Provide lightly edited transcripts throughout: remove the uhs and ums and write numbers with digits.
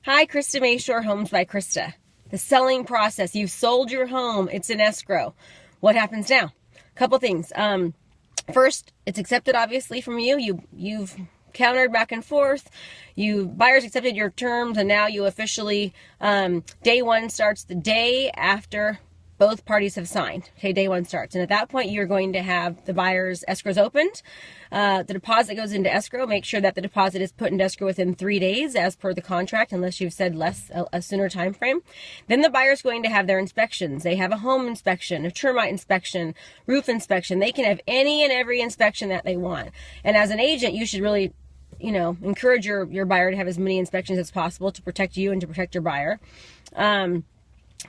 Hi, Krista Mayshore, Homes by Krista. The selling process. You've sold your home. It's in escrow. What happens now? A couple things. First, it's accepted obviously from you. You've countered back and forth. Buyers accepted your terms, and now you officially, day one starts the day after both parties have signed. Okay, day one starts. And at that point, you're going to have the buyer's escrows opened. The deposit goes into escrow. Make sure that the deposit is put into escrow within 3 days as per the contract, unless you've said a sooner time frame. Then the buyer's going to have their inspections. They have a home inspection, a termite inspection, roof inspection. They can have any and every inspection that they want. And as an agent, you should really, encourage your buyer to have as many inspections as possible to protect you and to protect your buyer.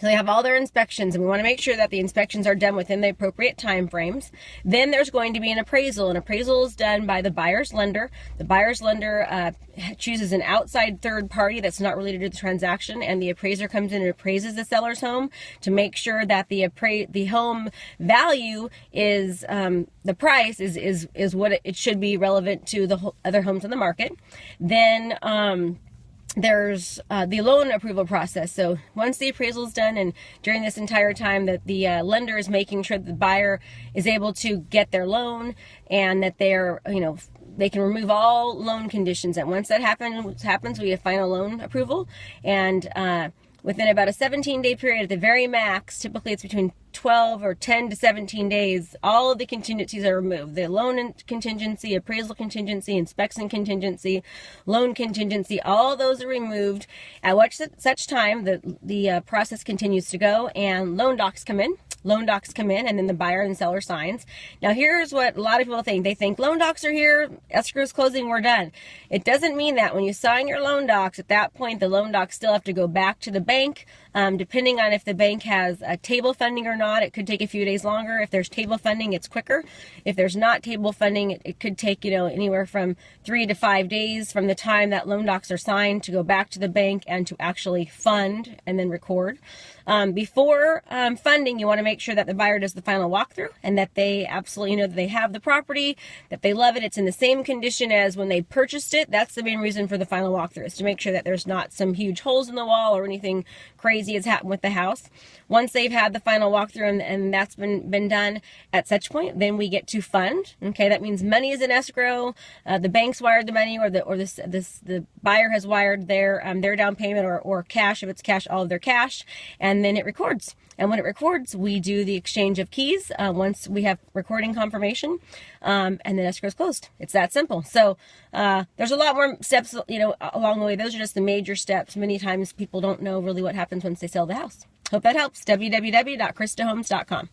So they have all their inspections, and we want to make sure that the inspections are done within the appropriate time frames. Then there's going to be an appraisal. An appraisal is done by the buyer's lender. The buyer's lender chooses an outside third party that's not related to the transaction, and the appraiser comes in and appraises the seller's home to make sure that the home value is the price is what it should be relevant to the other homes on the market. Then there's the loan approval process. So once the appraisal is done, and during this entire time that the lender is making sure that the buyer is able to get their loan, and that they're, they can remove all loan conditions. And once that happens, we have final loan approval. And within about a 17-day period at the very max, typically it's between 12 or 10 to 17 days, all of the contingencies are removed. The loan contingency, appraisal contingency, inspection contingency, loan contingency, all those are removed. At such time, the process continues to go, and loan docs come in. And then the buyer and seller signs. Now, here's what a lot of people think. They think loan docs are here, escrow's closing, we're done. It doesn't mean that. When you sign your loan docs, at that point, the loan docs still have to go back to the bank. Depending on if the bank has a table funding or not, it could take a few days longer. If there's table funding, it's quicker. If there's not table funding, it could take, anywhere from 3 to 5 days from the time that loan docs are signed to go back to the bank and to actually fund and then record. Before funding, you want to make sure that the buyer does the final walkthrough, and that they absolutely know that they have the property, that they love it, it's in the same condition as when they purchased it. That's the main reason for the final walkthrough, is to make sure that there's not some huge holes in the wall or anything crazy has happened with the house. Once they've had the final walkthrough and that's been done, at such point, then we get to fund. Okay, that means money is in escrow. The bank's wired the money, or the buyer has wired their down payment, or cash, if it's cash, all of their cash, and then it records. And when it records, we do the exchange of keys once we have recording confirmation, and then escrow is closed. It's that simple. So there's a lot more steps, along the way. Those are just the major steps. Many times people don't know really what happens once they sell the house. Hope that helps. www.kristahomes.com.